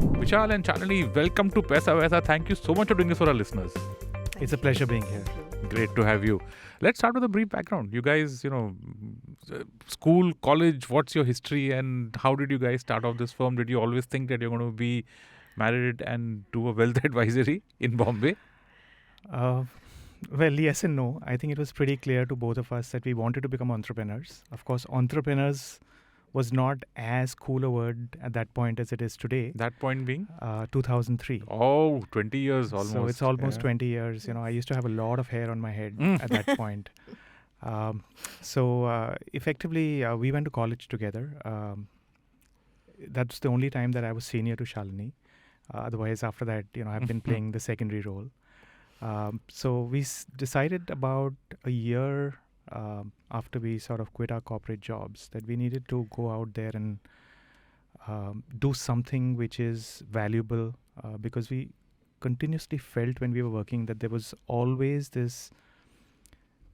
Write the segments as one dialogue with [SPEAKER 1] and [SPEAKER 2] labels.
[SPEAKER 1] Vishal and Shalini, welcome to Paisa Vaisa. Thank you so much for doing this for our listeners.
[SPEAKER 2] It's a pleasure being here.
[SPEAKER 1] Great to have you. Let's start with a brief background. You guys, school, college, what's your history and how did you guys start off this firm? Did you always think that you're going to be married and do a wealth advisory in Bombay?
[SPEAKER 2] Well, yes and no. I think it was pretty clear to both of us that we wanted to become entrepreneurs. Of course, entrepreneurs was not as cool a word at that point as it is today.
[SPEAKER 1] That point being?
[SPEAKER 2] 2003.
[SPEAKER 1] Oh, 20 years almost.
[SPEAKER 2] So it's almost 20 years. I used to have a lot of hair on my head at that point. Effectively, we went to college together. That's the only time that I was senior to Shalini. Otherwise, after that, I've been playing the secondary role. So we decided about a year after we sort of quit our corporate jobs that we needed to go out there and do something which is valuable because we continuously felt when we were working that there was always this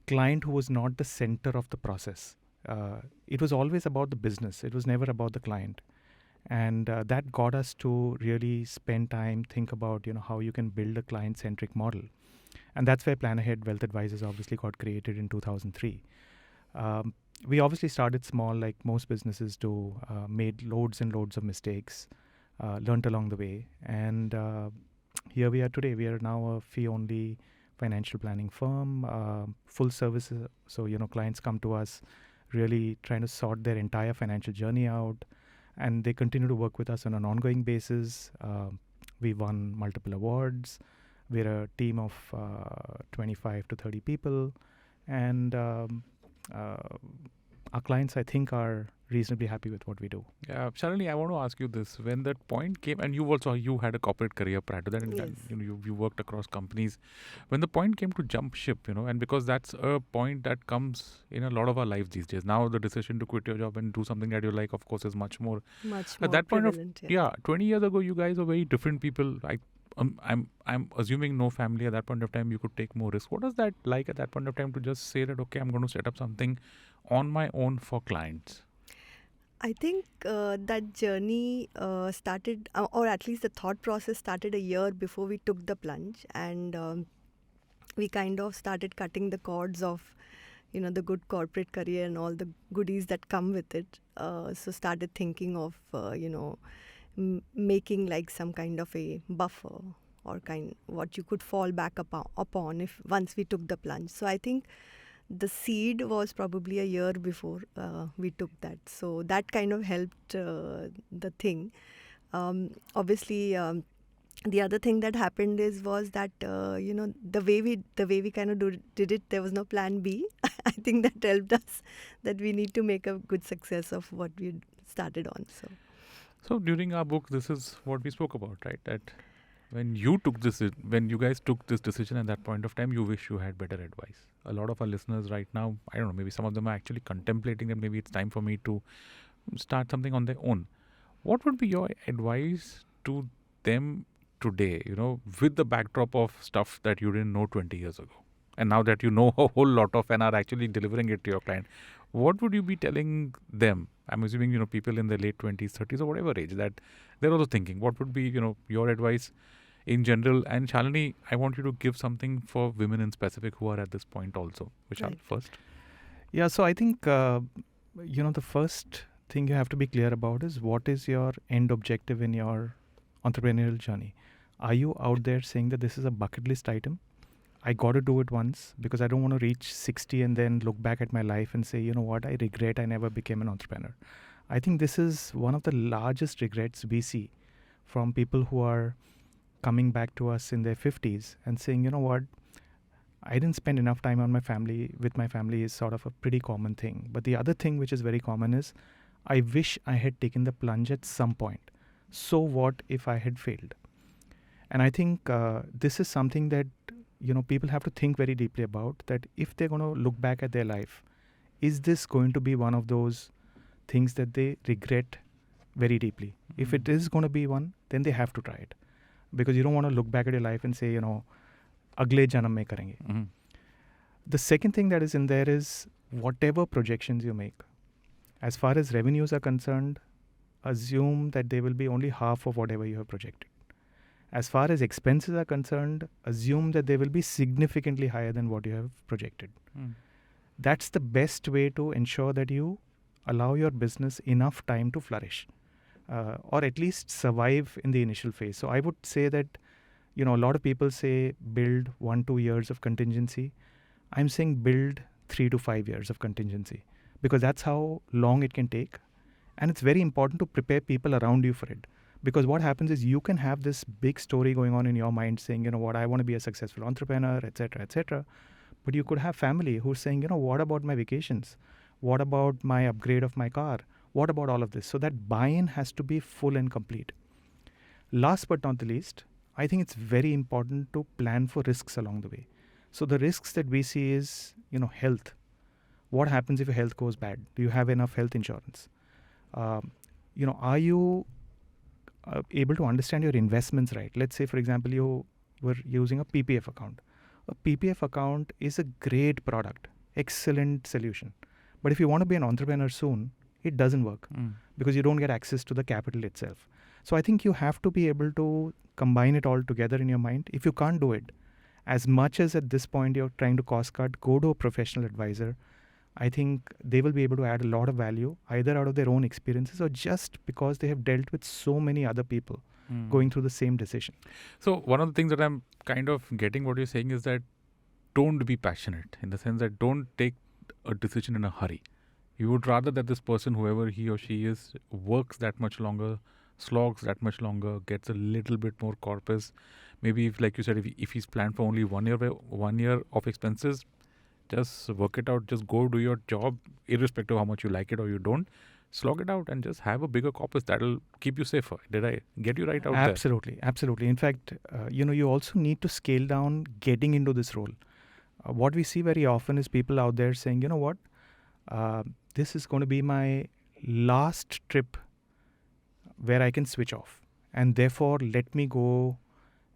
[SPEAKER 2] client who was not the center of the process. It was always about the business. It was never about the client. And that got us to really spend time, think about, how you can build a client-centric model. And that's where Plan Ahead Wealth Advisors obviously got created in 2003. We obviously started small, like most businesses do, made loads and loads of mistakes, learned along the way. And here we are today. We are now a fee-only financial planning firm, full services. So, clients come to us really trying to sort their entire financial journey out. And they continue to work with us on an ongoing basis. We won multiple awards. We're a team of 25 to 30 people. And our clients, I think, are reasonably happy with what we do.
[SPEAKER 1] Shalini, I want to ask you this. When that point came, and you had a corporate career prior to that, and
[SPEAKER 3] Yes.
[SPEAKER 1] you worked across companies. When the point came to jump ship, and because that's a point that comes in a lot of our lives these days. Now the decision to quit your job and do something that you like, of course, is much more.
[SPEAKER 3] At
[SPEAKER 1] that point
[SPEAKER 3] prevalent,
[SPEAKER 1] 20 years ago, you guys were very different people. I'm assuming no family at that point of time. You could take more risk. What was that like at that point of time to just say that okay, I'm going to set up something on my own for clients?
[SPEAKER 3] I think that journey started, or at least the thought process started a year before we took the plunge, and we kind of started cutting the cords of, the good corporate career and all the goodies that come with it. So started thinking of, making like some kind of a buffer or what you could fall back upon if once we took the plunge. So I think the seed was probably a year before we took that. So that kind of helped the thing. Obviously, the other thing that happened was that the way we kind of did it, there was no plan B. I think that helped us that we need to make a good success of what we started on.
[SPEAKER 1] So during our book, this is what we spoke about, right? That when you guys took this decision at that point of time, you wish you had better advice. A lot of our listeners right now, I don't know, maybe some of them are actually contemplating that maybe it's time for me to start something on their own. What would be your advice to them today, with the backdrop of stuff that you didn't know 20 years ago? And now that you know a whole lot of and are actually delivering it to your client, what would you be telling them? I'm assuming, people in their late 20s, 30s or whatever age that they're also thinking. What would be, your advice in general? And Shalini, I want you to give something for women in specific who are at this point also. Vishal, first.
[SPEAKER 2] Yeah, so I think, the first thing you have to be clear about is what is your end objective in your entrepreneurial journey? Are you out there saying that this is a bucket list item? I got to do it once because I don't want to reach 60 and then look back at my life and say, you know what, I regret I never became an entrepreneur. I think this is one of the largest regrets we see from people who are coming back to us in their 50s and saying, you know what, I didn't spend enough time with my family is sort of a pretty common thing. But the other thing which is very common is, I wish I had taken the plunge at some point. So what if I had failed? And I think this is something that people have to think very deeply about, that if they're going to look back at their life, is this going to be one of those things that they regret very deeply? Mm-hmm. If it is going to be one, then they have to try it. Because you don't want to look back at your life and say, agle janam mein karenge. Mm-hmm. The second thing that is in there is whatever projections you make. As far as revenues are concerned, assume that they will be only half of whatever you have projected. As far as expenses are concerned, assume that they will be significantly higher than what you have projected. That's the best way to ensure that you allow your business enough time to flourish, or at least survive in the initial phase. So I would say that, a lot of people say build 1-2 years of contingency. I'm saying build 3 to 5 years of contingency, because that's how long it can take. And it's very important to prepare people around you for it. Because what happens is you can have this big story going on in your mind saying, I want to be a successful entrepreneur, etc., etc. But you could have family who's saying, what about my vacations? What about my upgrade of my car? What about all of this? So that buy-in has to be full and complete. Last but not the least, I think it's very important to plan for risks along the way. So the risks that we see is, health. What happens if your health goes bad? Do you have enough health insurance? Are you able to understand your investments right? Let's say, for example, you were using a PPF account. A PPF account is a great product, excellent solution. But if you want to be an entrepreneur soon, it doesn't work because you don't get access to the capital itself. So I think you have to be able to combine it all together in your mind. If you can't do it, as much as at this point you're trying to cost cut, go to a professional advisor. I think they will be able to add a lot of value, either out of their own experiences or just because they have dealt with so many other people going through the same decision.
[SPEAKER 1] So one of the things that I'm kind of getting what you're saying is that don't be passionate, in the sense that don't take a decision in a hurry. You would rather that this person, whoever he or she is, works that much longer, slogs that much longer, gets a little bit more corpus. Maybe if, like you said, if he's planned for only 1 year of expenses, just work it out. Just go do your job, irrespective of how much you like it or you don't. Slog it out and just have a bigger corpus. That'll keep you safer. Did I get you right out there?
[SPEAKER 2] Absolutely. In fact, you also need to scale down getting into this role. What we see very often is people out there saying, this is going to be my last trip where I can switch off. And therefore, let me go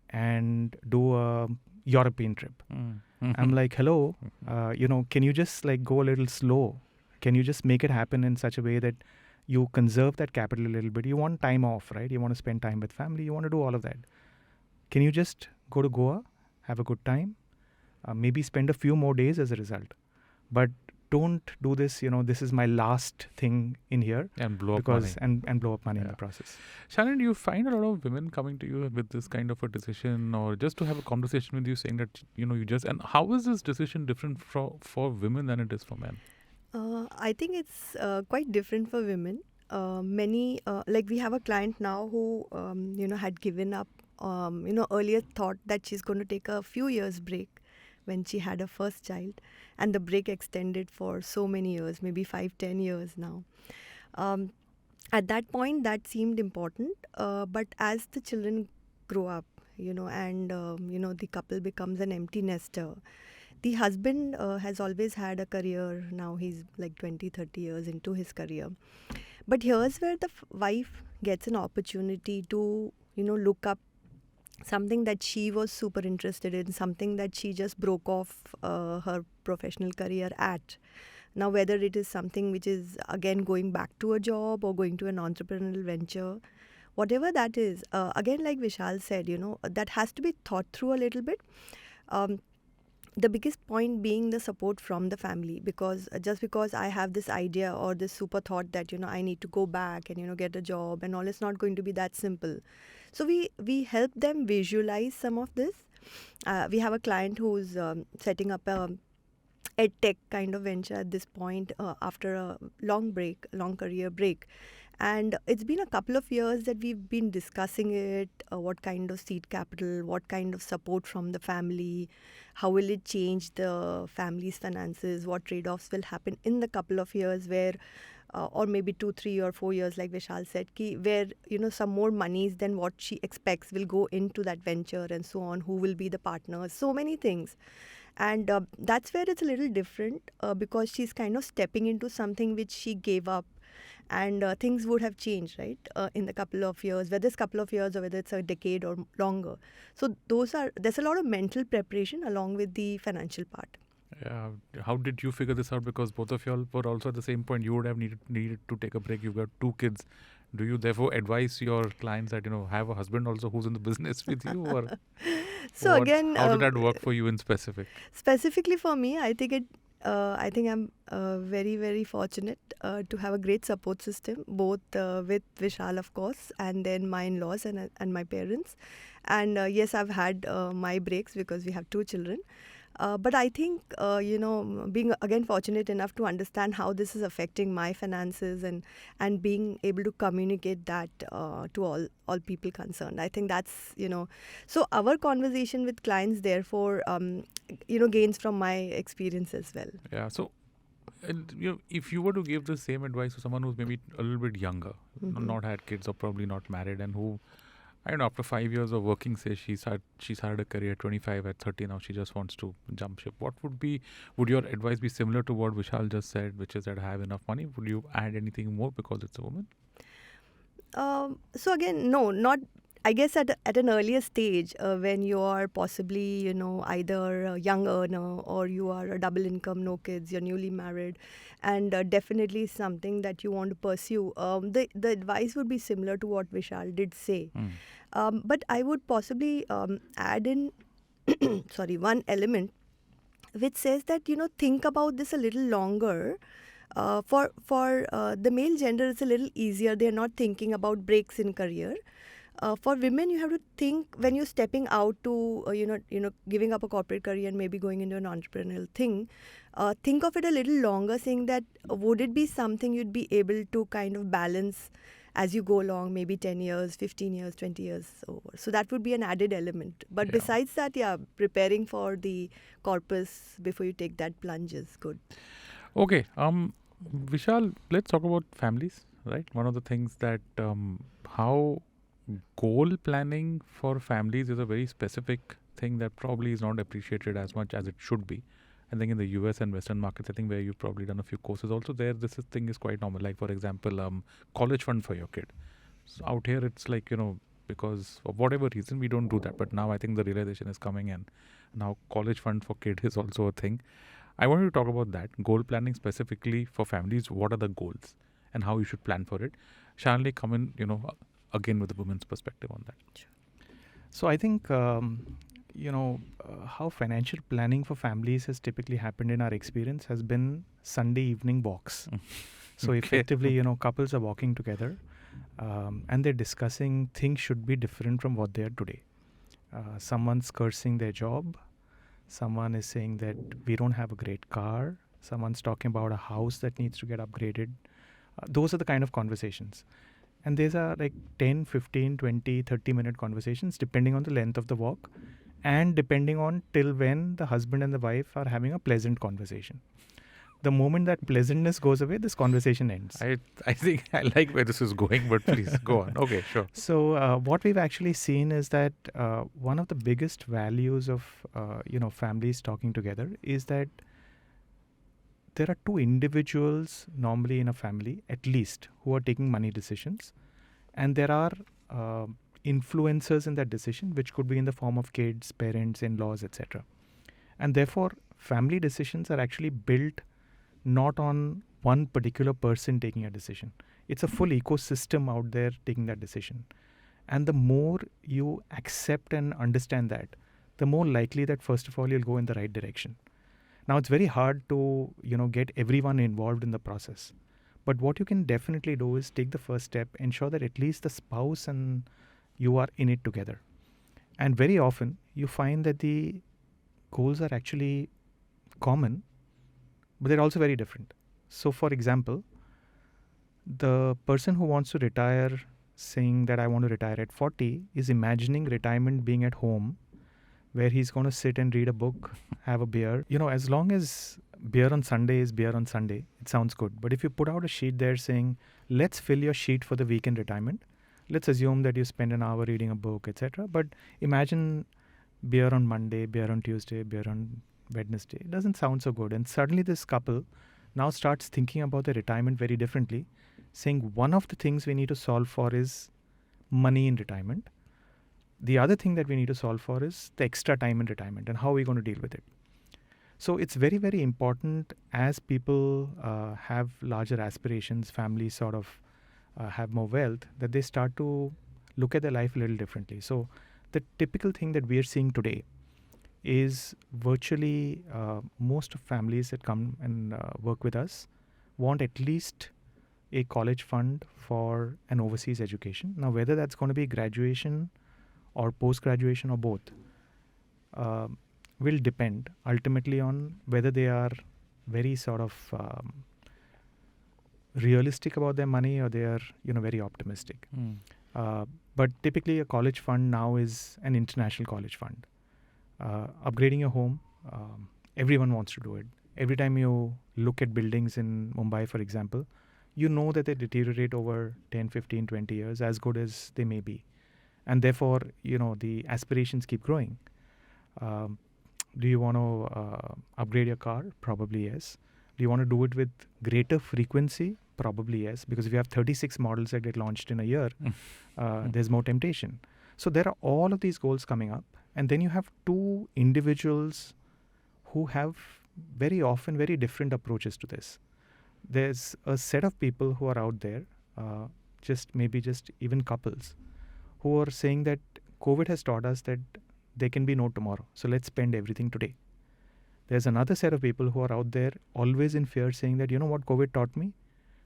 [SPEAKER 2] and do a European trip. I'm like, hello, can you just go a little slow? Can you just make it happen in such a way that you conserve that capital a little bit? You want time off, right? You want to spend time with family. You want to do all of that. Can you just go to Goa, have a good time, maybe spend a few more days as a result? But don't do this, this is my last thing in here.
[SPEAKER 1] And blow up money.
[SPEAKER 2] And blow up money in the process.
[SPEAKER 1] Shalini, do you find a lot of women coming to you with this kind of a decision, or just to have a conversation with you saying that, and how is this decision different for women than it is for men?
[SPEAKER 3] I think it's quite different for women. Many, we have a client now who, had given up, earlier thought that she's going to take a few years break when she had her first child, and the break extended for so many years, maybe 5-10 years now. At that point, that seemed important, but as the children grow up, and the couple becomes an empty nester. The husband has always had a career. Now he's like 20-30 years into his career. But here's where the wife gets an opportunity to, look up something that she was super interested in, something that she just broke off her professional career at. Now, whether it is something which is, again, going back to a job or going to an entrepreneurial venture, whatever that is, again, like Vishal said, that has to be thought through a little bit. The biggest point being the support from the family, because just because I have this idea or this super thought that, I need to go back and, get a job and all, it's not going to be that simple. So we help them visualize some of this. We have a client who's setting up a EdTech kind of venture at this point after a long career break. And it's been a couple of years that we've been discussing it, what kind of seed capital, what kind of support from the family, how will it change the family's finances, what trade-offs will happen in the couple of years where, or maybe 2, 3 or 4 years, like Vishal said, where, some more monies than what she expects will go into that venture and so on, who will be the partners, so many things. And that's where it's a little different because she's kind of stepping into something which she gave up. And things would have changed, right, in the couple of years, whether it's a couple of years or whether it's a decade or longer. So there's a lot of mental preparation along with the financial part.
[SPEAKER 1] How did you figure this out? Because both of y'all were also at the same point. You would have needed to take a break. You've got 2 kids. Do you therefore advise your clients that, have a husband also who's in the business with you, or
[SPEAKER 3] So again,
[SPEAKER 1] how did that work for you in specific?
[SPEAKER 3] specifically for me, I think I'm very, very fortunate to have a great support system, both with Vishal, of course, and then my in-laws and my parents. And yes, I've had my breaks because we have 2 children. But I think, being again fortunate enough to understand how this is affecting my finances and being able to communicate that to all people concerned. I think that's, so our conversation with clients, therefore, gains from my experience as well.
[SPEAKER 1] Yeah. So, and, if you were to give the same advice to someone who's maybe a little bit younger, not had kids or probably not married, and who, I don't know, after 5 years of working, say she started a career at 25, at 30 now she just wants to jump ship. Would your advice be similar to what Vishal just said, which is that I have enough money? Would you add anything more because it's a woman?
[SPEAKER 3] So again, no, not. I guess at an earlier stage, when you are possibly, either a young earner or you are a double income, no kids, you're newly married, and definitely something that you want to pursue, the advice would be similar to what Vishal did say. But I would possibly add in, sorry, one element which says that, think about this a little longer. For the male gender, it's a little easier. They're not thinking about breaks in career. For women, you have to think when you're stepping out to giving up a corporate career and maybe going into an entrepreneurial thing. Think of it a little longer, saying that would it be something you'd be able to kind of balance as you go along, maybe 10 years, 15 years, 20 years over. So that would be an added element. But besides that, preparing for the corpus before you take that plunge is good.
[SPEAKER 1] Okay. Vishal, let's talk about families, right? One of the things that how goal planning for families is a very specific thing that probably is not appreciated as much as it should be. I think in the US and Western markets, I think where you've probably done a few courses also there, thing is quite normal. Like, for example, college fund for your kid. So out here, it's like, because of whatever reason, we don't do that. But now I think the realization is coming in. Now college fund for kid is also a thing. I wanted to talk about that. Goal planning specifically for families. What are the goals and how you should plan for it? Shalini, come in, again with the women's perspective on that.
[SPEAKER 2] So I think, how financial planning for families has typically happened in our experience has been Sunday evening walks. So effectively, couples are walking together and they're discussing things should be different from what they are today. Someone's cursing their job. Someone is saying that we don't have a great car. Someone's talking about a house that needs to get upgraded. Those are the kind of conversations. And these are like 10, 15, 20, 30-minute conversations depending on the length of the walk and depending on till when the husband and the wife are having a pleasant conversation. The moment that pleasantness goes away, this conversation ends.
[SPEAKER 1] I think I like where this is going, but please go on. Okay, sure.
[SPEAKER 2] So what we've actually seen is that one of the biggest values of families talking together is that there are 2 individuals normally in a family, at least, who are taking money decisions. And there are influencers in that decision, which could be in the form of kids, parents, in-laws, etc. And therefore, family decisions are actually built not on one particular person taking a decision. It's a full ecosystem out there taking that decision. And the more you accept and understand that, the more likely that, first of all, you'll go in the right direction. Now, it's very hard to, get everyone involved in the process. But what you can definitely do is take the first step, ensure that at least the spouse and you are in it together. And very often, you find that the goals are actually common, but they're also very different. So, for example, the person who wants to retire saying that I want to retire at 40 is imagining retirement being at home where he's going to sit and read a book, have a beer. As long as beer on Sunday is beer on Sunday, it sounds good. But if you put out a sheet there saying, let's fill your sheet for the weekend retirement, let's assume that you spend an hour reading a book, etc. But imagine beer on Monday, beer on Tuesday, beer on Wednesday. It doesn't sound so good. And suddenly this couple now starts thinking about their retirement very differently, saying one of the things we need to solve for is money in retirement. The other thing that we need to solve for is the extra time in retirement and how are we going to deal with it. So it's very, very important as people have larger aspirations, families sort of have more wealth, that they start to look at their life a little differently. So the typical thing that we are seeing today is virtually most of families that come and work with us want at least a college fund for an overseas education. Now, whether that's going to be graduation or post-graduation or both will depend ultimately on whether they are very sort of realistic about their money or they are, very optimistic. But typically a college fund now is an international college fund. Upgrading your home, everyone wants to do it. Every time you look at buildings in Mumbai, for example, you know that they deteriorate over 10, 15, 20 years, as good as they may be. And therefore, the aspirations keep growing. Do you want to upgrade your car? Probably yes. Do you want to do it with greater frequency? Probably yes. Because if you have 36 models that get launched in a year, there's more temptation. So there are all of these goals coming up. And then you have two individuals who have very often very different approaches to this. There's a set of people who are out there, just even couples, who are saying that COVID has taught us that there can be no tomorrow. So let's spend everything today. There's another set of people who are out there always in fear saying that, what COVID taught me?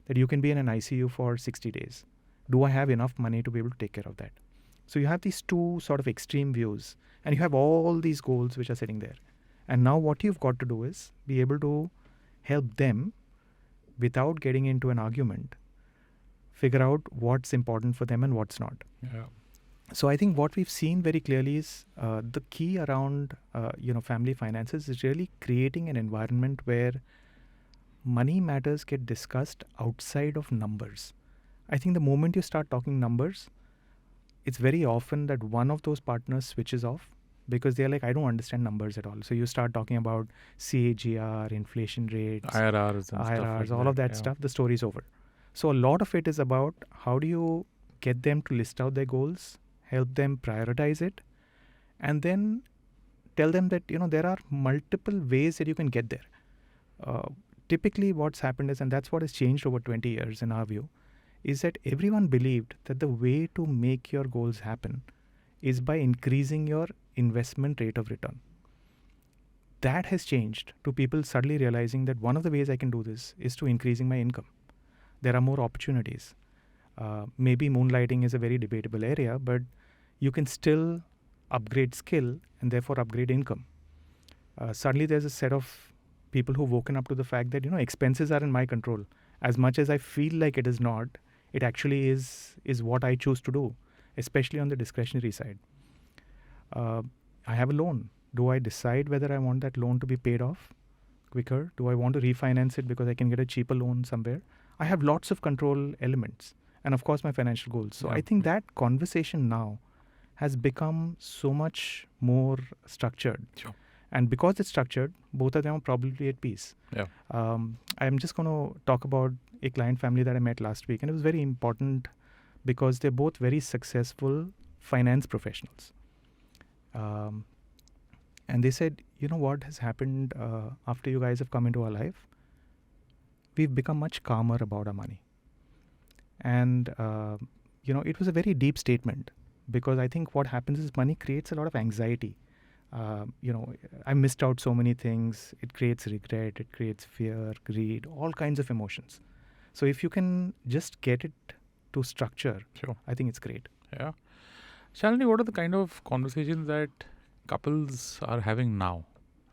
[SPEAKER 2] That you can be in an ICU for 60 days. Do I have enough money to be able to take care of that? So you have these two sort of extreme views and you have all these goals which are sitting there. And now what you've got to do is be able to help them without getting into an argument, figure out what's important for them and what's not.
[SPEAKER 1] Yeah.
[SPEAKER 2] So I think what we've seen very clearly is the key around, family finances is really creating an environment where money matters get discussed outside of numbers. I think the moment you start talking numbers, it's very often that one of those partners switches off because they're like, I don't understand numbers at all. So you start talking about CAGR, inflation rates,
[SPEAKER 1] IRRs and stuff like
[SPEAKER 2] all of that stuff, the story's over. So a lot of it is about how do you get them to list out their goals, help them prioritize it, and then tell them that, there are multiple ways that you can get there. Typically what's happened is, and that's what has changed over 20 years in our view, is that everyone believed that the way to make your goals happen is by increasing your investment rate of return. That has changed to people suddenly realizing that one of the ways I can do this is to increasing my income. There are more opportunities. Maybe moonlighting is a very debatable area, but you can still upgrade skill and therefore upgrade income. Suddenly there's a set of people who've woken up to the fact that, expenses are in my control. As much as I feel like it is not, it actually is what I choose to do, especially on the discretionary side. I have a loan. Do I decide whether I want that loan to be paid off quicker? Do I want to refinance it because I can get a cheaper loan somewhere? I have lots of control elements and of course my financial goals. So I think that conversation now has become so much more structured.
[SPEAKER 1] Sure.
[SPEAKER 2] And because it's structured, both of them are probably at peace.
[SPEAKER 1] Yeah.
[SPEAKER 2] I'm just going to talk about a client family that I met last week. And it was very important because they're both very successful finance professionals. And they said, what has happened after you guys have come into our life? We've become much calmer about our money. And, it was a very deep statement because I think what happens is money creates a lot of anxiety. I missed out so many things. It creates regret, it creates fear, greed, all kinds of emotions. So if you can just get it to structure,
[SPEAKER 1] sure,
[SPEAKER 2] I think it's great.
[SPEAKER 1] Yeah. Shalini, what are the kind of conversations that couples are having now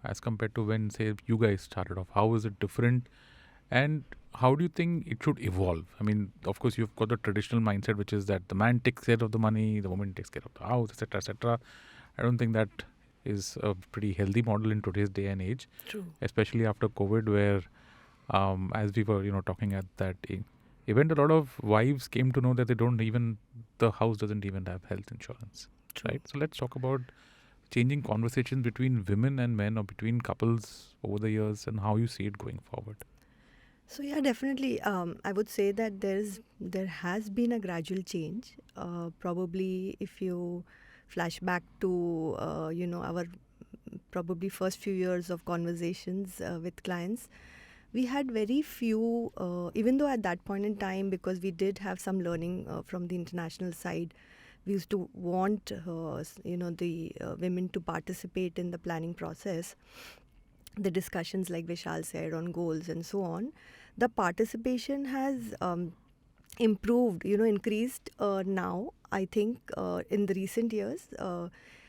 [SPEAKER 1] as compared to when, say, you guys started off? How is it different? And how do you think it should evolve? I mean, of course, you've got the traditional mindset, which is that the man takes care of the money, the woman takes care of the house, etc., etc. I don't think that is a pretty healthy model in today's day and age.
[SPEAKER 3] True.
[SPEAKER 1] Especially after COVID, where, as we were, talking at that event, a lot of wives came to know that the house doesn't even have health insurance.
[SPEAKER 3] True.
[SPEAKER 1] Right? So let's talk about changing conversations between women and men or between couples over the years and how you see it going forward.
[SPEAKER 3] So yeah, definitely. I would say that there has been a gradual change. Probably if you flash back to our probably first few years of conversations with clients, we had very few, even though at that point in time, because we did have some learning from the international side, we used to want, the women to participate in the planning process, the discussions like Vishal said on goals and so on. The participation has improved, increased now, I think, in the recent years.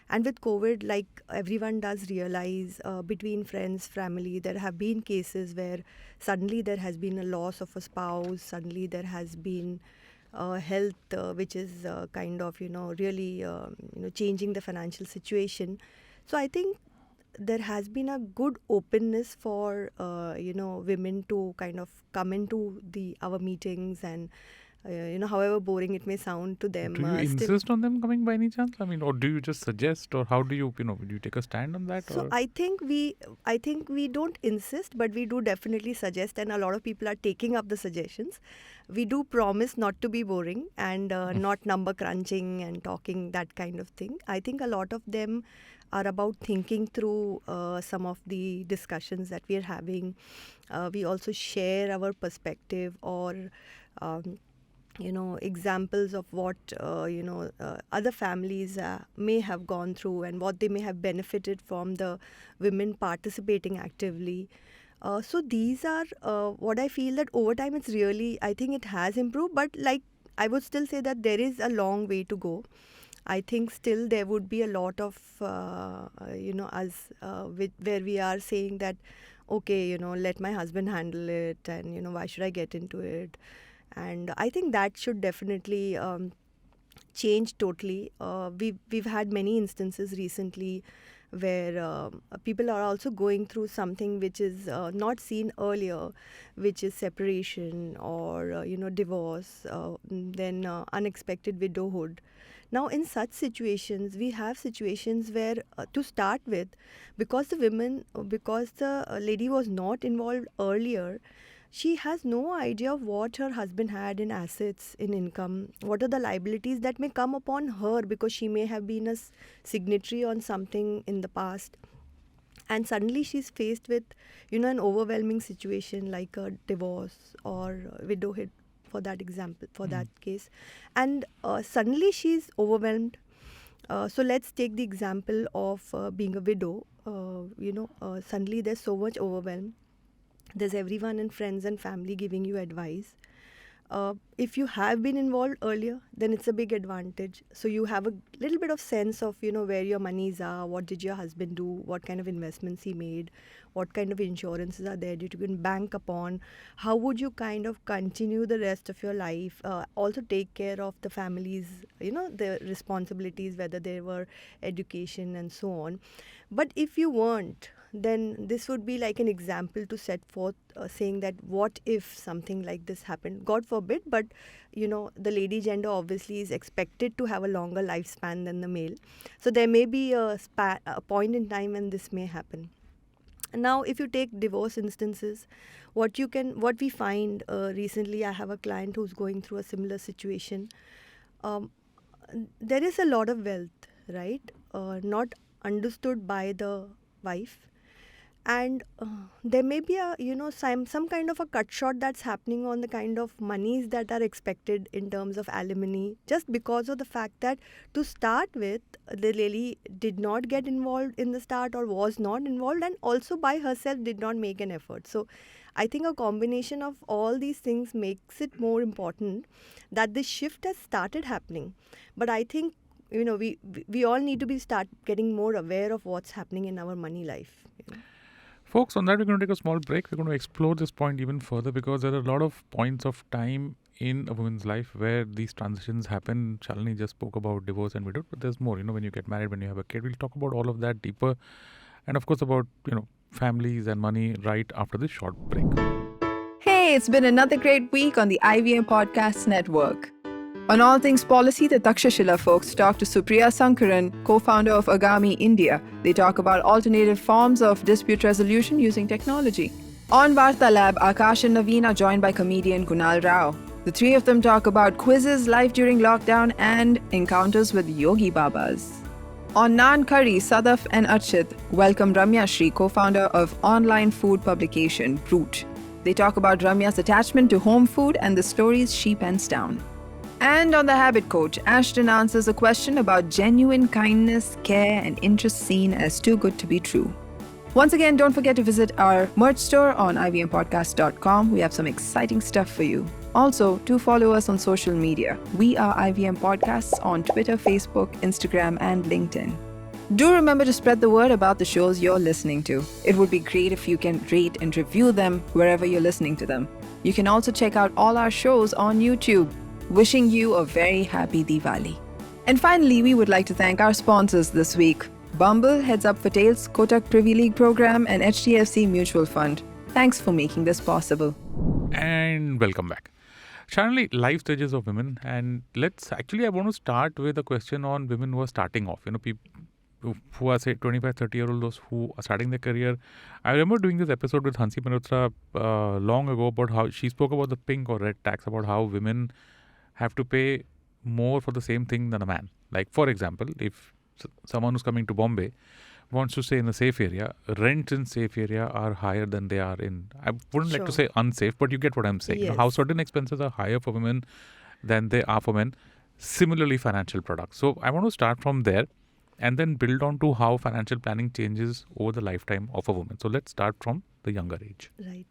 [SPEAKER 3] And with COVID, like everyone does realize, between friends, family, there have been cases where suddenly there has been a loss of a spouse, suddenly there has been health, which is kind of, really, changing the financial situation. So I think there has been a good openness for, women to kind of come into our meetings and, however boring it may sound to them.
[SPEAKER 1] Do you insist on them coming by any chance? I mean, or do you just suggest, or how do you, do you take a stand on that?
[SPEAKER 3] So
[SPEAKER 1] or?
[SPEAKER 3] I think we don't insist, but we do definitely suggest, and a lot of people are taking up the suggestions. We do promise not to be boring and not number crunching and talking, that kind of thing. I think a lot of them are about thinking through some of the discussions that we are having. We also share our perspective or examples of what other families may have gone through and what they may have benefited from the women participating actively. So these are what I feel that over time it's really, I think it has improved, but like I would still say that there is a long way to go. I think still there would be a lot of where we are saying that, okay, let my husband handle it, and why should I get into it? And I think that should definitely change totally. We've had many instances recently where people are also going through something which is not seen earlier, which is separation or divorce, then unexpected widowhood. Now, in such situations, we have situations where, to start with, because the lady was not involved earlier, she has no idea of what her husband had in assets, in income, what are the liabilities that may come upon her because she may have been a signatory on something in the past. And suddenly she's faced with, an overwhelming situation like a divorce or widowhood, for that example, for that case. And suddenly she's overwhelmed. So let's take the example of being a widow. Suddenly there's so much overwhelm. There's everyone and friends and family giving you advice. If you have been involved earlier, then it's a big advantage. So you have a little bit of sense of, where your monies are, what did your husband do, what kind of investments he made, what kind of insurances are there that you can bank upon, how would you kind of continue the rest of your life, also take care of the families, the responsibilities, whether they were education and so on. But if you weren't, then this would be like an example to set forth, saying that what if something like this happened? God forbid, but the lady gender obviously is expected to have a longer lifespan than the male. So there may be a point in time when this may happen. Now, if you take divorce instances, what we find recently, I have a client who's going through a similar situation. There is a lot of wealth, right? Not understood by the wife. And there may be some kind of a cut short that's happening on the kind of monies that are expected in terms of alimony, just because of the fact that to start with, the lady did not get involved in the start or was not involved, and also by herself did not make an effort. So I think a combination of all these things makes it more important that this shift has started happening. But I think we all need to start getting more aware of what's happening in our money life.
[SPEAKER 1] Folks, on that, we're going to take a small break. We're going to explore this point even further because there are a lot of points of time in a woman's life where these transitions happen. Shalini just spoke about divorce and widowhood, but there's more. When you get married, when you have a kid, we'll talk about all of that deeper. And of course, about, families and money right after this short break.
[SPEAKER 4] Hey, it's been another great week on the IVM Podcast Network. On All Things Policy, the Takshashila folks talk to Supriya Sankaran, co-founder of Agami India. They talk about alternative forms of dispute resolution using technology. On Varta Lab, Akash and Naveen are joined by comedian Kunal Rao. The three of them talk about quizzes, life during lockdown, and encounters with Yogi Babas. On Naan Curry, Sadaf and Archit welcome Ramya Shri, co-founder of online food publication Root. They talk about Ramya's attachment to home food and the stories she pens down. And on The Habit Coach, Ashton answers a question about genuine kindness, care, and interest seen as too good to be true. Once again, don't forget to visit our merch store on ivmpodcast.com. We have some exciting stuff for you. Also, do follow us on social media. We are IVM Podcasts on Twitter, Facebook, Instagram, and LinkedIn. Do remember to spread the word about the shows you're listening to. It would be great if you can rate and review them wherever you're listening to them. You can also check out all our shows on YouTube. Wishing you a very happy Diwali. And finally, we would like to thank our sponsors this week. Bumble, Heads Up for Tails, Kotak Privy League Program, and HDFC Mutual Fund. Thanks for making this possible.
[SPEAKER 1] And welcome back. Shalini, life stages of women. And I want to start with a question on women who are starting off. People who are, say, 25, 30-year-old, those who are starting their career. I remember doing this episode with Hansi Manotra long ago about how she spoke about the pink or red tax, about how women have to pay more for the same thing than a man. Like, for example, if someone who's coming to Bombay wants to stay in a safe area, rents in safe area are higher than they are in, I wouldn't like to say unsafe, but you get what I'm saying.
[SPEAKER 3] Yes.
[SPEAKER 1] How certain expenses are higher for women than they are for men. Similarly, financial products. So I want to start from there and then build on to how financial planning changes over the lifetime of a woman. So let's start from the younger age.
[SPEAKER 3] Right.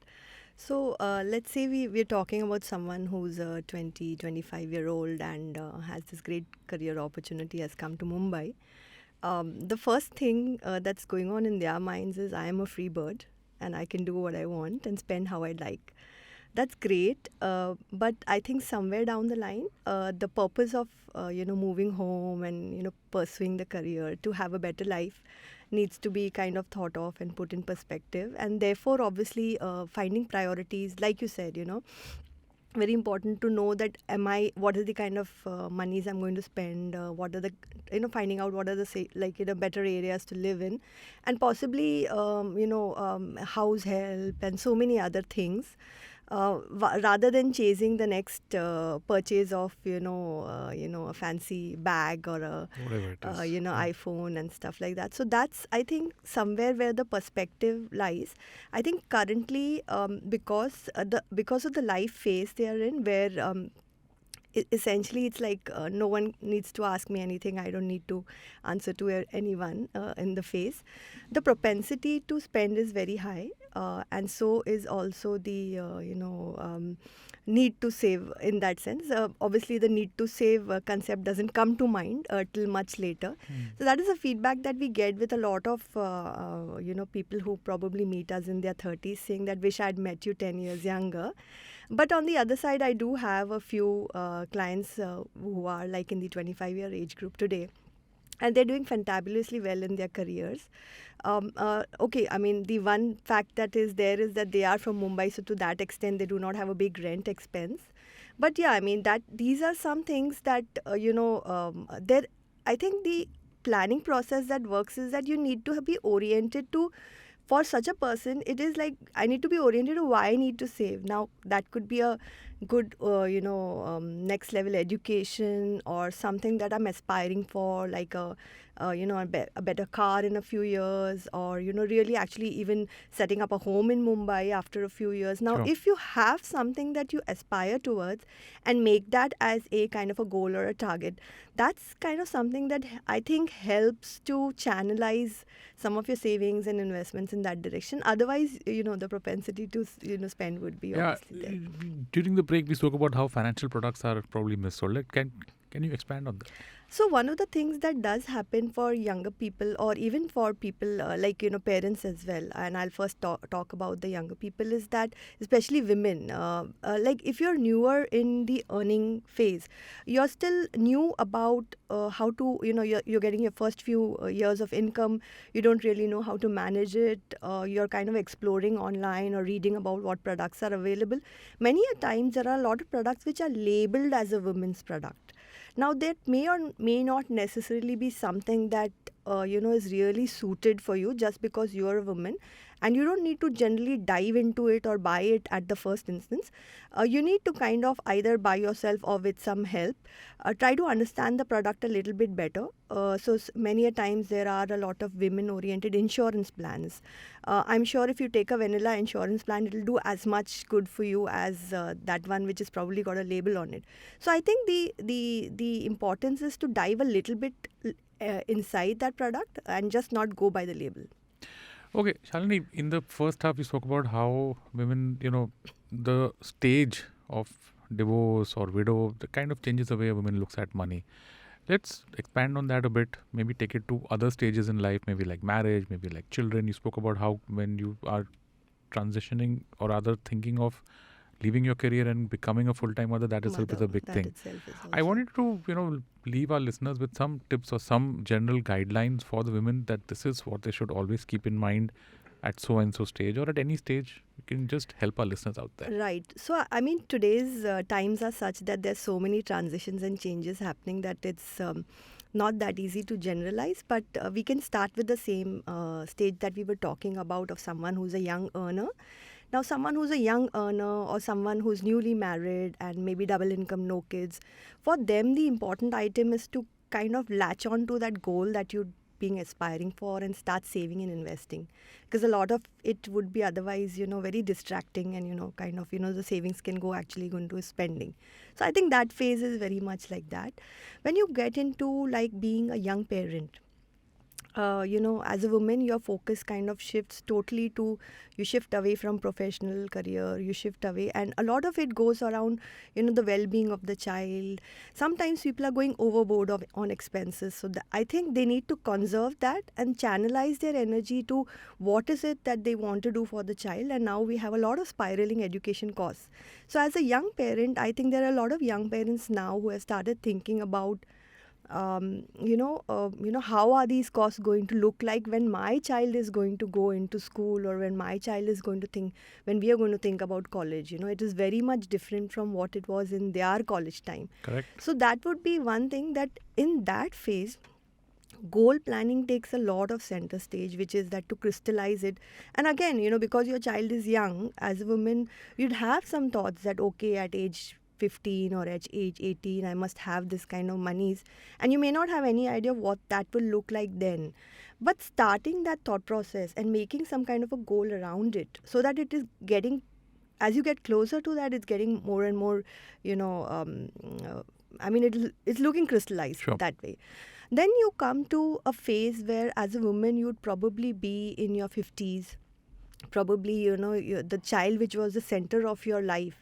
[SPEAKER 3] So let's say we're talking about someone who's a 20, 25-year-old and has this great career opportunity, has come to Mumbai. The first thing that's going on in their minds is I am a free bird and I can do what I want and spend how I like. That's great, but I think somewhere down the line, the purpose of moving home and pursuing the career to have a better life needs to be kind of thought of and put in perspective, and therefore obviously finding priorities, like you said, very important to know that what is the kind of monies I'm going to spend, what are the finding out what are the better areas to live in, and possibly house help and so many other things. Rather than chasing the next purchase of a fancy bag or a
[SPEAKER 1] Whatever it is.
[SPEAKER 3] iPhone and stuff like that. So that's, I think, somewhere where the perspective lies. I think currently because of the life phase they are in, where essentially it's like no one needs to ask me anything, I don't need to answer to anyone in the face. The propensity to spend is very high, and so is also the need to save in that sense. Obviously the need to save concept doesn't come to mind till much later. So that is a feedback that we get with a lot of people who probably meet us in their 30s, saying that wish I'd met you 10 years younger. But on the other side, I do have a few clients who are like in the 25-year age group today. And they're doing fantabulously well in their careers. Okay, I mean, the one fact that is there is that they are from Mumbai, so to that extent, they do not have a big rent expense. But yeah, I mean, these are some things that, I think the planning process that works is that you need to be oriented to, for such a person, it is like I need to be oriented to why I need to save. Now, that could be a good, next level education or something that I'm aspiring for, like a better car in a few years, or, really actually even setting up a home in Mumbai after a few years. Now,
[SPEAKER 1] Sure.
[SPEAKER 3] if you have something that you aspire towards and make that as a kind of a goal or a target, that's kind of something that I think helps to channelize some of your savings and investments in that direction. Otherwise, the propensity to, spend would be obviously there.
[SPEAKER 1] During the break, we spoke about how financial products are probably missold. Can you expand on that?
[SPEAKER 3] So one of the things that does happen for younger people, or even for people parents as well, and I'll first talk about the younger people, is that especially women, like if you're newer in the earning phase, you're still new about how to, you're getting your first few years of income, you don't really know how to manage it, you're kind of exploring online or reading about what products are available. Many a times there are a lot of products which are labeled as a women's product. Now, that may or may not necessarily be something that, is really suited for you just because you're a woman. and you don't need to generally dive into it or buy it at the first instance. You need to kind of either by yourself or with some help try to understand the product a little bit better. Many a times there are a lot of women oriented insurance plans. I'm sure if you take a vanilla insurance plan, it'll do as much good for you as that one which has probably got a label on it. So I think the importance is to dive a little bit inside that product and just not go by the label.
[SPEAKER 1] Okay, Shalini, in the first half, we spoke about how women, the stage of divorce or widow, the kind of changes the way a woman looks at money. Let's expand on that a bit, maybe take it to other stages in life, maybe like marriage, maybe like children. You spoke about how when you are transitioning or rather thinking of leaving your career and becoming a full-time mother, that itself is a big thing. I wanted to, leave our listeners with some tips or some general guidelines for the women that this is what they should always keep in mind at so and so stage or at any stage. You can just help our listeners out there.
[SPEAKER 3] Right. So, I mean, today's times are such that there's so many transitions and changes happening that it's not that easy to generalize, but we can start with the same stage that we were talking about of someone who's a young earner. Now, someone who's a young earner or someone who's newly married and maybe double income, no kids, for them, the important item is to kind of latch on to that goal that you're being aspiring for and start saving and investing. Because a lot of it would be otherwise, very distracting and, the savings can go actually into spending. So I think that phase is very much like that. When you get into like being a young parent, as a woman, your focus kind of shifts totally to, you shift away from professional career, you shift away, and a lot of it goes around, the well-being of the child. Sometimes people are going overboard on expenses. So I think they need to conserve that and channelize their energy to what is it that they want to do for the child. And now we have a lot of spiraling education costs. So as a young parent, I think there are a lot of young parents now who have started thinking about how are these costs going to look like when my child is going to go into school, or when my child is going to when we are going to think about college. It is very much different from what it was in their college time.
[SPEAKER 1] Correct.
[SPEAKER 3] So that would be one thing, that in that phase, goal planning takes a lot of center stage, which is that to crystallize it. And again, because your child is young, as a woman, you'd have some thoughts that, okay, at age 15 or at age 18, I must have this kind of monies. And you may not have any idea what that will look like then. But starting that thought process and making some kind of a goal around it, so that it is getting, as you get closer to that, it's getting more and more, it's looking crystallized.
[SPEAKER 1] Sure.
[SPEAKER 3] That way. Then you come to a phase where as a woman, you'd probably be in your 50s. Probably, the child which was the center of your life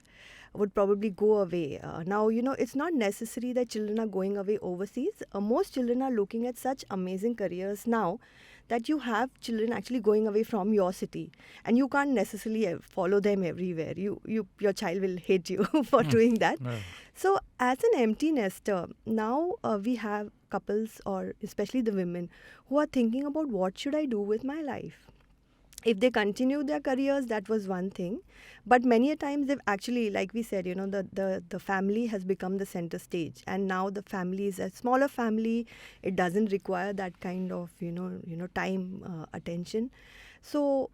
[SPEAKER 3] would probably go away. Now, it's not necessary that children are going away overseas. Most children are looking at such amazing careers now that you have children actually going away from your city, and you can't necessarily follow them everywhere. Your child will hate you for doing that.
[SPEAKER 1] No.
[SPEAKER 3] So as an empty nester, now we have couples, or especially the women, who are thinking about what should I do with my life. If they continue their careers, that was one thing. But many a times they've actually, like we said, the family has become the center stage. And now the family is a smaller family. It doesn't require that kind of, time, attention. So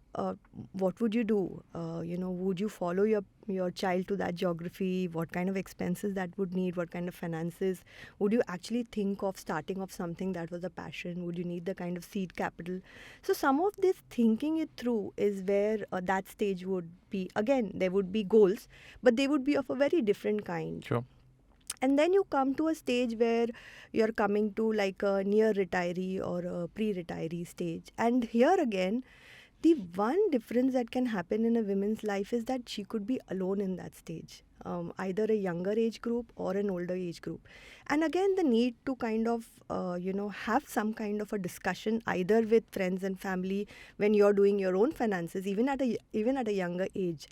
[SPEAKER 3] what would you do? Would you follow your child to that geography? What kind of expenses that would need? What kind of finances? Would you actually think of starting off something that was a passion? Would you need the kind of seed capital? So some of this thinking it through is where that stage would be. Again, there would be goals, but they would be of a very different kind.
[SPEAKER 1] Sure.
[SPEAKER 3] And then you come to a stage where you're coming to like a near retiree or a pre-retiree stage. And here again, the one difference that can happen in a woman's life is that she could be alone in that stage, either a younger age group or an older age group. And again, the need to kind of, have some kind of a discussion either with friends and family when you're doing your own finances, even at a younger age.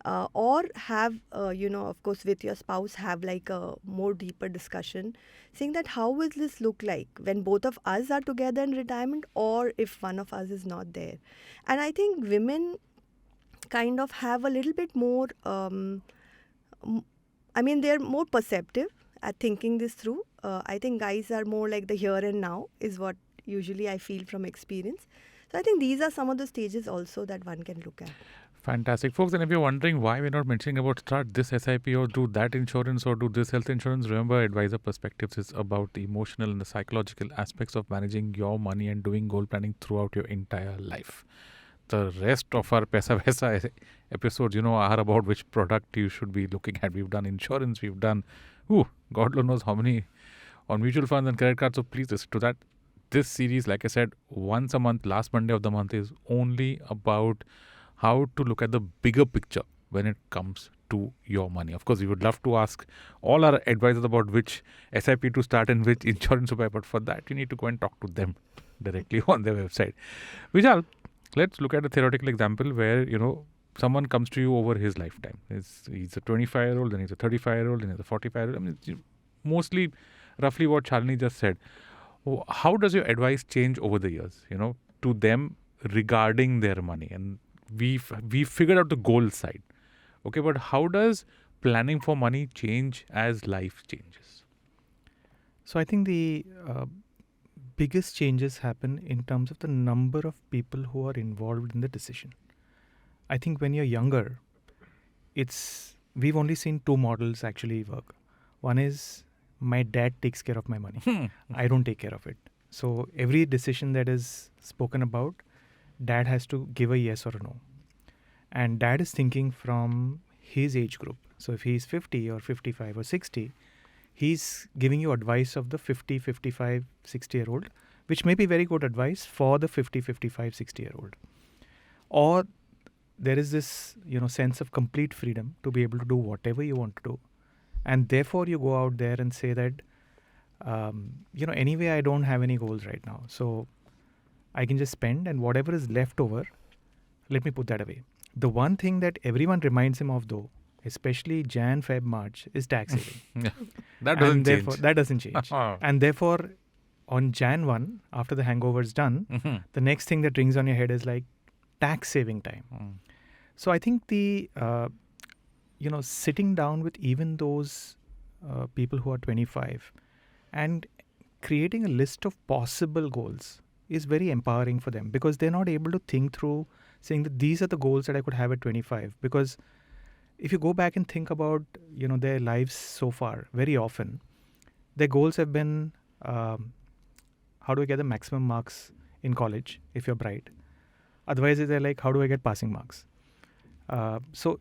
[SPEAKER 3] Or have, of course, with your spouse, have like a more deeper discussion, saying that how will this look like when both of us are together in retirement, or if one of us is not there. And I think women kind of have a little bit more, they're more perceptive at thinking this through. I think guys are more like the here and now is what usually I feel from experience. So I think these are some of the stages also that one can look at.
[SPEAKER 1] Fantastic, folks. And if you're wondering why we're not mentioning about start this SIP or do that insurance or do this health insurance, remember Advisor Perspectives is about the emotional and the psychological aspects of managing your money and doing goal planning throughout your entire life. The rest of our Paisa Vaisa episodes, are about which product you should be looking at. We've done insurance, we've done, God knows how many on mutual funds and credit cards. So please listen to that. This series, like I said, once a month, last Monday of the month, is only about how to look at the bigger picture when it comes to your money. Of course, we would love to ask all our advisors about which SIP to start and which insurance to buy, but for that, you need to go and talk to them directly on their website. Vishal, let's look at a theoretical example where, someone comes to you over his lifetime. He's a 25-year-old, then he's a 35-year-old, then he's a 45-year-old. I mean, mostly, roughly what Shalini just said. How does your advice change over the years, to them regarding their money? And we figured out the goal side. Okay, but how does planning for money change as life changes?
[SPEAKER 2] So I think the biggest changes happen in terms of the number of people who are involved in the decision. I think when you're younger, we've only seen two models actually work. One is my dad takes care of my money. I don't take care of it. So every decision that is spoken about, dad has to give a yes or a no. And dad is thinking from his age group. So if he's 50 or 55 or 60, he's giving you advice of the 50, 55, 60-year-old, which may be very good advice for the 50, 55, 60-year-old. Or there is this, sense of complete freedom to be able to do whatever you want to do. And therefore, you go out there and say that, anyway, I don't have any goals right now. So I can just spend, and whatever is left over, let me put that away. The one thing that everyone reminds him of, though, especially Jan, Feb, March, is tax saving.
[SPEAKER 1] Yeah, that doesn't change.
[SPEAKER 2] That doesn't change. And therefore, on Jan 1, after the hangover is done, the next thing that rings on your head is like tax saving time. So I think the, sitting down with even those people who are 25 and creating a list of possible goals is very empowering for them, because they're not able to think through saying that these are the goals that I could have at 25. Because if you go back and think about, their lives so far, very often, their goals have been, how do I get the maximum marks in college if you're bright? Otherwise, they're like, how do I get passing marks? So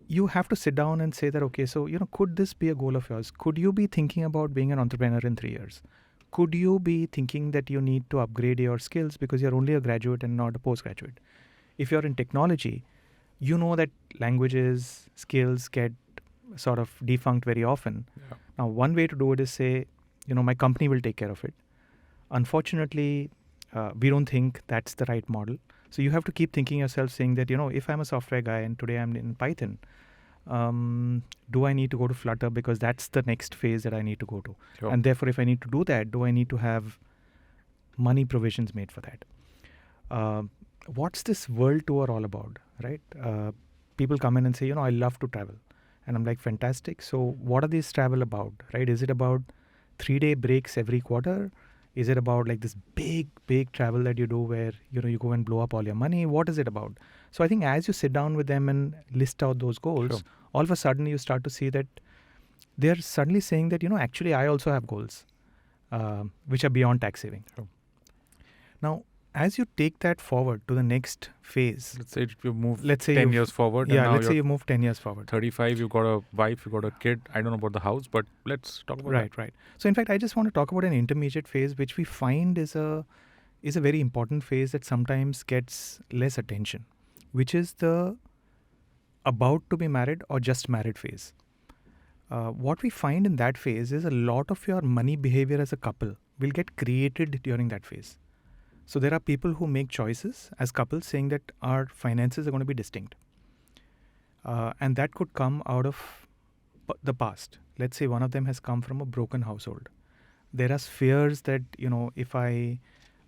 [SPEAKER 2] you have to sit down and say that, okay, so, could this be a goal of yours? Could you be thinking about being an entrepreneur in 3 years? Could you be thinking that you need to upgrade your skills because you're only a graduate and not a postgraduate? If you're in technology, you know that languages, skills get sort of defunct very often. Yeah. Now, one way to do it is say, my company will take care of it. Unfortunately, we don't think that's the right model. So you have to keep thinking yourself, saying that, if I'm a software guy and today I'm in Python, do I need to go to Flutter because that's the next phase that I need to go to? Sure. And therefore, if I need to do that, do I need to have money provisions made for that? What's this world tour all about, right? People come in and say, I love to travel. And I'm like, fantastic. So what are these travel about, right? Is it about 3-day breaks every quarter? Is it about like this big travel that you do where, you go and blow up all your money? What is it about? So I think as you sit down with them and list out those goals, sure, all of a sudden you start to see that they're suddenly saying that, actually I also have goals, which are beyond tax saving. Sure. Now, as you take that forward to the next phase.
[SPEAKER 1] Let's say you move 10 years forward.
[SPEAKER 2] Yeah, let's say you move 10 years forward.
[SPEAKER 1] 35, you've got a wife, you've got a kid. I don't know about the house, but let's talk about that.
[SPEAKER 2] Right. So in fact, I just want to talk about an intermediate phase, which we find is a very important phase that sometimes gets less attention, which is the about to be married or just married phase. What we find in that phase is a lot of your money behavior as a couple will get created during that phase. So there are people who make choices as couples saying that our finances are going to be distinct. And that could come out of the past. Let's say one of them has come from a broken household. There are fears that, if I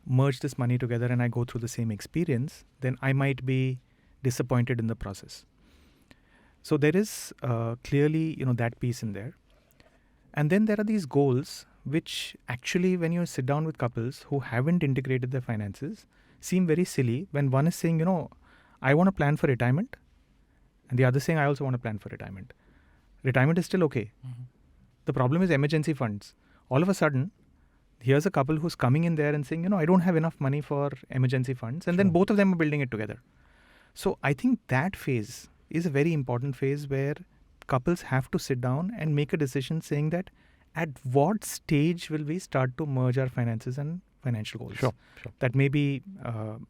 [SPEAKER 2] merge this money together and I go through the same experience, then I might be disappointed in the process. So there is clearly, that piece in there. And then there are these goals, which actually when you sit down with couples who haven't integrated their finances, seem very silly when one is saying, I want to plan for retirement, and the other saying, I also want to plan for retirement. Retirement is still okay.
[SPEAKER 1] Mhm.
[SPEAKER 2] The problem is emergency funds. All of a sudden, here's a couple who's coming in there and saying, I don't have enough money for emergency funds. And then
[SPEAKER 1] Sure.
[SPEAKER 2] both of them are building it together. So I think that phase is a very important phase where couples have to sit down and make a decision saying that at what stage will we start to merge our finances and financial goals.
[SPEAKER 1] Sure.
[SPEAKER 2] That may be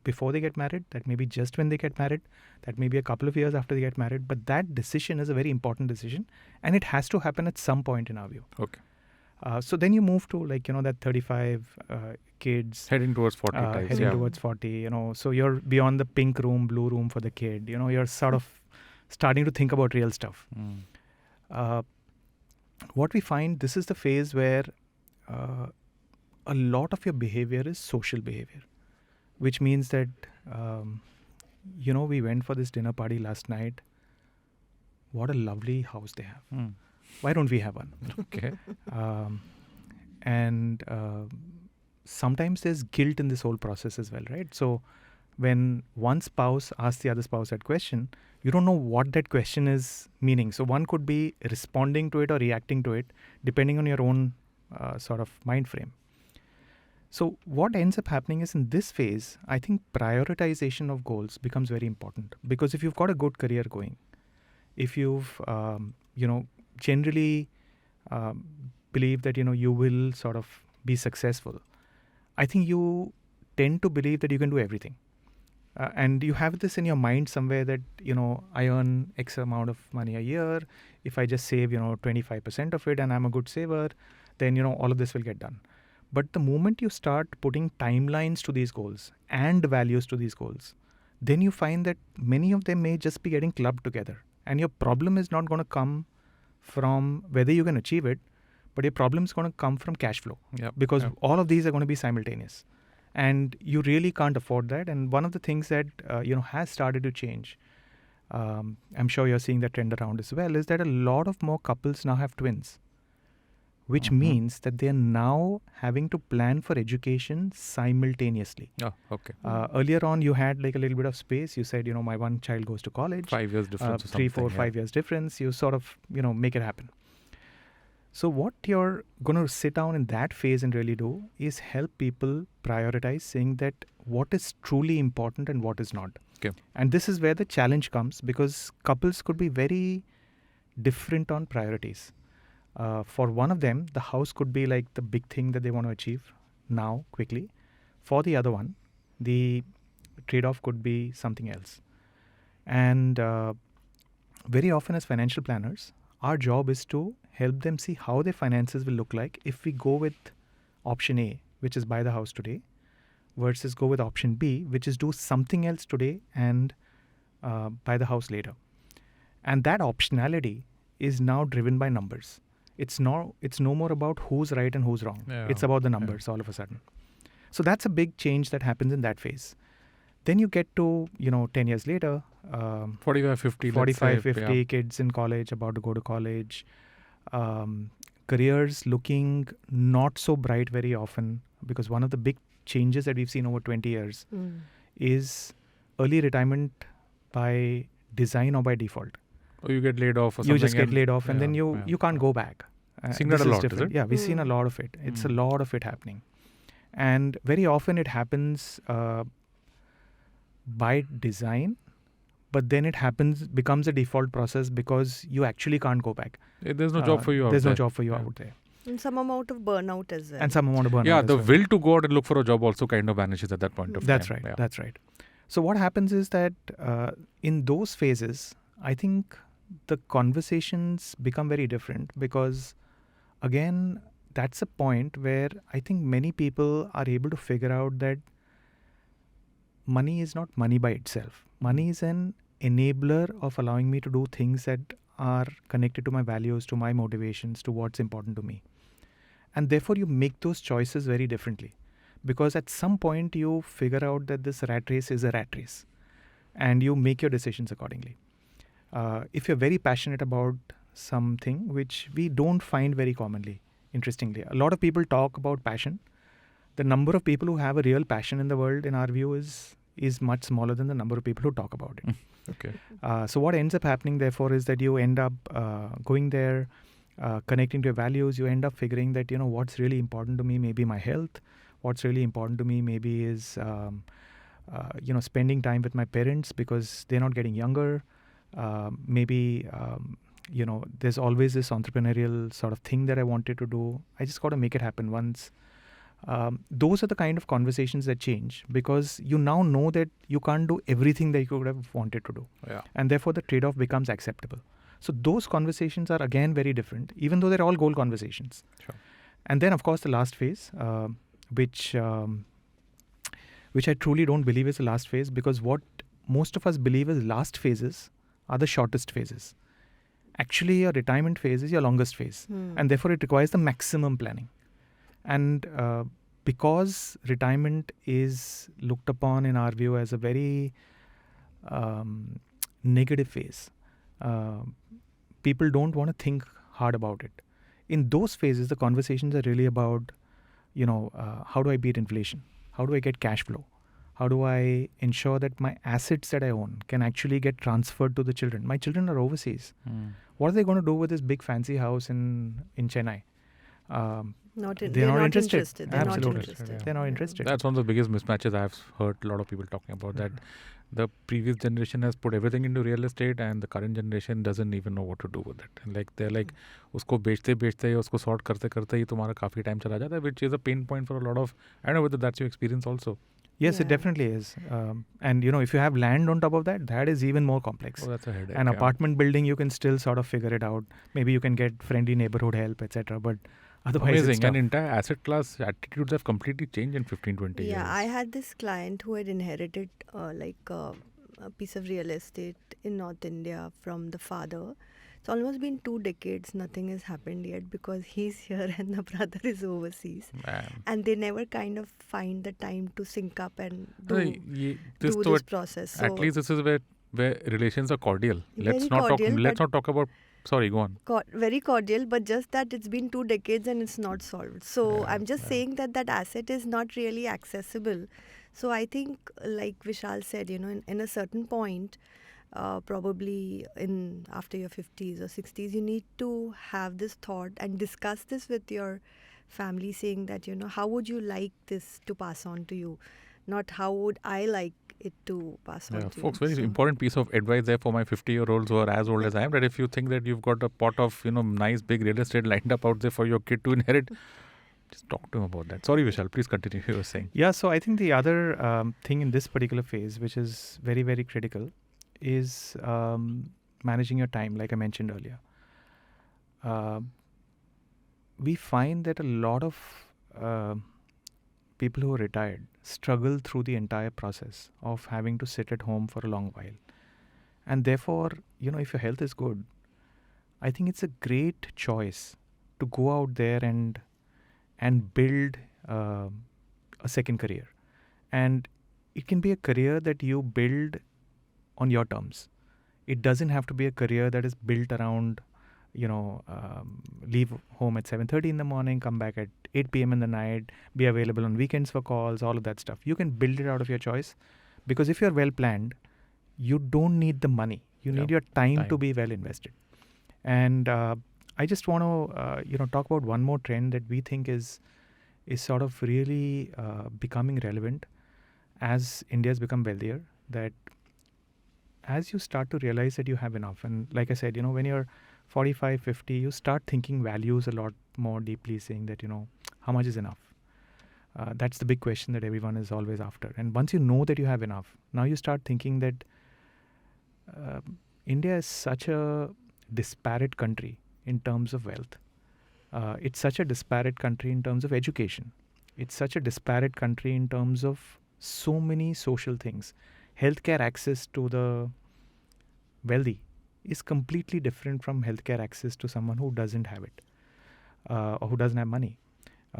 [SPEAKER 2] before they get married, that may be just when they get married, that may be a couple of years after they get married, but that decision is a very important decision and it has to happen at some point in our view.
[SPEAKER 1] Okay.
[SPEAKER 2] So then you move to that 35 kids.
[SPEAKER 1] Heading towards 40 types.
[SPEAKER 2] Heading
[SPEAKER 1] Yeah.
[SPEAKER 2] towards 40, so you're beyond the pink room, blue room for the kid, you're sort of starting to think about real stuff.
[SPEAKER 1] Mm.
[SPEAKER 2] What we find, this is the phase where a lot of your behavior is social behavior, which means that, we went for this dinner party last night. What a lovely house they have.
[SPEAKER 1] Mm.
[SPEAKER 2] Why don't we have one?
[SPEAKER 1] Okay.
[SPEAKER 2] And sometimes there's guilt in this whole process as well, right? So when one spouse asks the other spouse that question, you don't know what that question is meaning. So one could be responding to it or reacting to it, depending on your own sort of mind frame. So what ends up happening is in this phase, I think prioritization of goals becomes very important, because if you've got a good career going, if you've, generally believe that, you will sort of be successful, I think you tend to believe that you can do everything. And you have this in your mind somewhere that, I earn X amount of money a year. If I just save, 25% of it and I'm a good saver, then, all of this will get done. But the moment you start putting timelines to these goals and values to these goals, then you find that many of them may just be getting clubbed together. And your problem is not going to come from whether you can achieve it, but your problem is going to come from cash flow.
[SPEAKER 1] Yep.
[SPEAKER 2] Because
[SPEAKER 1] Yep.
[SPEAKER 2] all of these are going to be simultaneous. And you really can't afford that. And one of the things that, has started to change, I'm sure you're seeing that trend around as well, is that a lot of more couples now have twins, which
[SPEAKER 1] Mhm.
[SPEAKER 2] means that they're now having to plan for education simultaneously.
[SPEAKER 1] Oh, okay.
[SPEAKER 2] Earlier on, you had like a little bit of space. You said, my one child goes to college.
[SPEAKER 1] 5 years difference or
[SPEAKER 2] 3, 4,
[SPEAKER 1] something,
[SPEAKER 2] 5 years difference. You sort of, make it happen. So what you're going to sit down in that phase and really do is help people prioritize, saying that what is truly important and what is not.
[SPEAKER 1] Okay.
[SPEAKER 2] And this is where the challenge comes, because couples could be very different on priorities. For one of them, the house could be like the big thing that they want to achieve now, quickly. For the other one, the trade-off could be something else. And very often as financial planners, our job is to help them see how their finances will look like if we go with option A, which is buy the house today, versus go with option B, which is do something else today and buy the house later. And that optionality is now driven by numbers. It's no more about who's right and who's wrong.
[SPEAKER 1] Yeah.
[SPEAKER 2] It's about the numbers all of a sudden. So that's a big change that happens in that phase. Then you get to, 10 years later,
[SPEAKER 1] 45, 50.
[SPEAKER 2] 45,
[SPEAKER 1] let's say,
[SPEAKER 2] 50 kids in college, about to go to college. Careers looking not so bright very often, because one of the big changes that we've seen over 20 years is early retirement by design or by default.
[SPEAKER 1] Or you get laid off or something.
[SPEAKER 2] You just get
[SPEAKER 1] and-
[SPEAKER 2] laid off and
[SPEAKER 1] yeah,
[SPEAKER 2] then you can't go back.
[SPEAKER 1] Seen
[SPEAKER 2] This
[SPEAKER 1] that a
[SPEAKER 2] is
[SPEAKER 1] lot, is
[SPEAKER 2] different.
[SPEAKER 1] it?
[SPEAKER 2] Yeah, we've seen a lot of it. It's a lot of it happening. And very often it happens by design, but then it becomes a default process because you actually can't go back.
[SPEAKER 1] There's no job for you out
[SPEAKER 2] There's
[SPEAKER 1] there.
[SPEAKER 2] no job for you
[SPEAKER 1] Yeah.
[SPEAKER 2] out there.
[SPEAKER 3] And some amount of burnout as well.
[SPEAKER 2] And some amount of burnout.
[SPEAKER 1] Yeah,
[SPEAKER 2] as
[SPEAKER 1] the
[SPEAKER 2] well.
[SPEAKER 1] will to go out and look for a job also kind of vanishes at that point of
[SPEAKER 2] That's
[SPEAKER 1] time.
[SPEAKER 2] right.
[SPEAKER 1] Yeah.
[SPEAKER 2] That's right. So what happens is that in those phases, I think the conversations become very different, because again, that's a point where I think many people are able to figure out that money is not money by itself. Money is an enabler of allowing me to do things that are connected to my values, to my motivations, to what's important to me. And therefore you make those choices very differently, because at some point you figure out that this rat race is a rat race and you make your decisions accordingly. If you're very passionate about something, which we don't find very commonly, interestingly, a lot of people talk about passion. the number of people who have a real passion in the world, in our view, is much smaller than the number of people who talk about it.
[SPEAKER 1] Okay.
[SPEAKER 2] So what ends up happening, therefore, is that you end up going there, connecting to your values. You end up figuring that, what's really important to me may be my health. What's really important to me maybe is, spending time with my parents because they're not getting younger. There's always this entrepreneurial sort of thing that I wanted to do. I just got to make it happen once. Those are the kind of conversations that change because you now know that you can't do everything that you could have wanted to do.
[SPEAKER 1] Yeah.
[SPEAKER 2] And therefore the trade-off becomes acceptable. So those conversations are again very different, even though they're all goal conversations.
[SPEAKER 1] Sure.
[SPEAKER 2] And then of course the last phase, which I truly don't believe is the last phase, because what most of us believe is last phases are the shortest phases. Actually, your retirement phase is your longest phase, and therefore it requires the maximum planning. And because retirement is looked upon in our view as a very negative phase, people don't want to think hard about it. In those phases, the conversations are really about, how do I beat inflation? How do I get cash flow? How do I ensure that my assets that I own can actually get transferred to the children? My children are overseas. What are they going to do with this big fancy house in Chennai?
[SPEAKER 3] They're not
[SPEAKER 2] interested.
[SPEAKER 3] interested. They're
[SPEAKER 2] Absolutely.
[SPEAKER 3] not interested.
[SPEAKER 2] They're not interested.
[SPEAKER 1] That's one of the biggest mismatches I've heard a lot of people talking about, that the previous generation has put everything into real estate and the current generation doesn't even know what to do with it. And they're like, usko bechte usko sort karte hi tumhara kafi time chala jata hai, which is a pain point for a lot of, I don't know whether that's your experience also.
[SPEAKER 2] Yes, it definitely is. And if you have land on top of that, that is even more complex.
[SPEAKER 1] Oh, that's a headache.
[SPEAKER 2] An apartment building, you can still sort of figure it out. Maybe you can get friendly neighborhood help, etc. But otherwise,
[SPEAKER 1] amazing.
[SPEAKER 2] it's tough.
[SPEAKER 1] And entire asset class attitudes have completely changed in 15-20 years.
[SPEAKER 3] Yeah, I had this client who had inherited a piece of real estate in North India from the father. It's almost been 2 decades. Nothing has happened yet because he's here and the brother is overseas.
[SPEAKER 1] Man.
[SPEAKER 3] And they never kind of find the time to sync up and do
[SPEAKER 1] this
[SPEAKER 3] process. So
[SPEAKER 1] at least this is where relations are cordial.
[SPEAKER 3] Very
[SPEAKER 1] Let's not talk about. Sorry, go on.
[SPEAKER 3] Very cordial, but just that it's been 2 decades and it's not solved. So I'm just saying that asset is not really accessible. So I think, like Vishal said, in a certain point, probably after your 50s or 60s, you need to have this thought and discuss this with your family, saying that, how would you like this to pass on to you? Not how would I like it to pass on to
[SPEAKER 1] folks,
[SPEAKER 3] you.
[SPEAKER 1] very important piece of advice there for my 50-year-olds who are as old as I am, that if you think that you've got a pot of, nice big real estate lined up out there for your kid to inherit, just talk to him about that. Sorry, Vishal, please continue. You were saying.
[SPEAKER 2] Yeah, so I think the other thing in this particular phase, which is very, very critical, is managing your time, like I mentioned earlier. We find that a lot of people who are retired struggle through the entire process of having to sit at home for a long while. And therefore, if your health is good, I think it's a great choice to go out there and build a second career. And it can be a career that you build on your terms. It doesn't have to be a career that is built around, leave home at 7:30 in the morning, come back at 8 p.m. in the night, be available on weekends for calls, all of that stuff. You can build it out of your choice, because if you're well planned, you don't need the money. You need your time to be well invested. And I just want to, talk about one more trend that we think is sort of really becoming relevant as India's become wealthier, that as you start to realize that you have enough, and like I said, when you're 45, 50, you start thinking values a lot more deeply, saying that, how much is enough? That's the big question that everyone is always after. And once you know that you have enough, now you start thinking that India is such a disparate country in terms of wealth. It's such a disparate country in terms of education. It's such a disparate country in terms of so many social things. Healthcare access to the wealthy is completely different from healthcare access to someone who doesn't have it or who doesn't have money,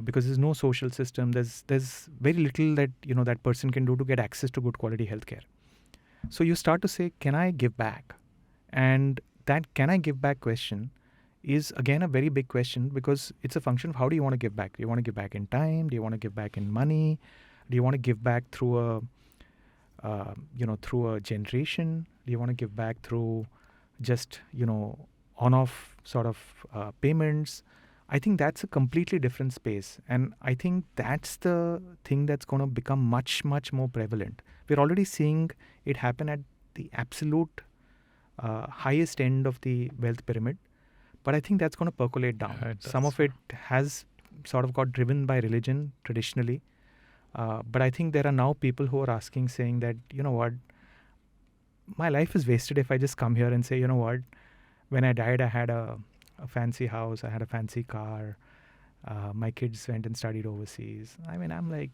[SPEAKER 2] because there's no social system. There's very little that that person can do to get access to good quality healthcare. So you start to say, can I give back? And that can I give back question is again a very big question, because it's a function of how do you want to give back? Do you want to give back in time? Do you want to give back in money? Do you want to give back through through a generation? Do you want to give back through just, on-off sort of payments? I think that's a completely different space. And I think that's the thing that's going to become much, much more prevalent. We're already seeing it happen at the absolute highest end of the wealth pyramid. But I think that's going to percolate down.
[SPEAKER 1] Yeah, it
[SPEAKER 2] Some
[SPEAKER 1] does.
[SPEAKER 2] of it has sort of got driven by religion traditionally. But I think there are now people who are asking, saying that, you know what, my life is wasted if I just come here and say, you know what, when I died, I had a fancy house, I had a fancy car, my kids went and studied overseas. I mean, I'm like,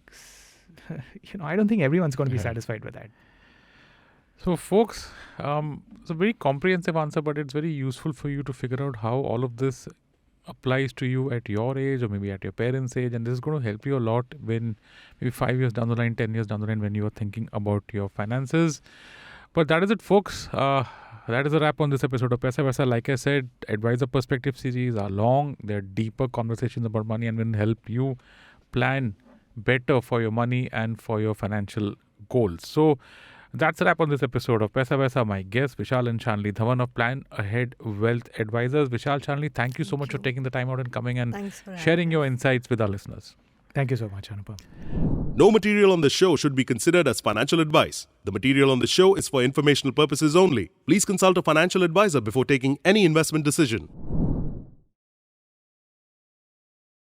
[SPEAKER 2] I don't think everyone's going to be
[SPEAKER 1] Yeah.
[SPEAKER 2] satisfied with that.
[SPEAKER 1] So, folks, it's a very comprehensive answer, but it's very useful for you to figure out how all of this applies to you at your age or maybe at your parents' age. And this is going to help you a lot when maybe 5 years down the line, 10 years down the line, when you are thinking about your finances. But that is it, folks. That is a wrap on this episode of Paisa Vaisa. Like I said, Advisor Perspective series are long. They're deeper conversations about money and will help you plan better for your money and for your financial goals. So that's a wrap on this episode of Paisa Vaisa. My guests, Vishal and Shalini Dhawan of Plan Ahead Wealth Advisors. Vishal, Shalini, thank you so
[SPEAKER 3] Thank
[SPEAKER 1] much for
[SPEAKER 3] you.
[SPEAKER 1] taking the time out and coming and
[SPEAKER 3] Thanks for
[SPEAKER 1] sharing
[SPEAKER 3] having
[SPEAKER 1] your
[SPEAKER 3] us.
[SPEAKER 1] insights with our listeners.
[SPEAKER 2] Thank you so much, Anupam.
[SPEAKER 5] No material on the show should be considered as financial advice. The material on the show is for informational purposes only. Please consult a financial advisor before taking any investment decision.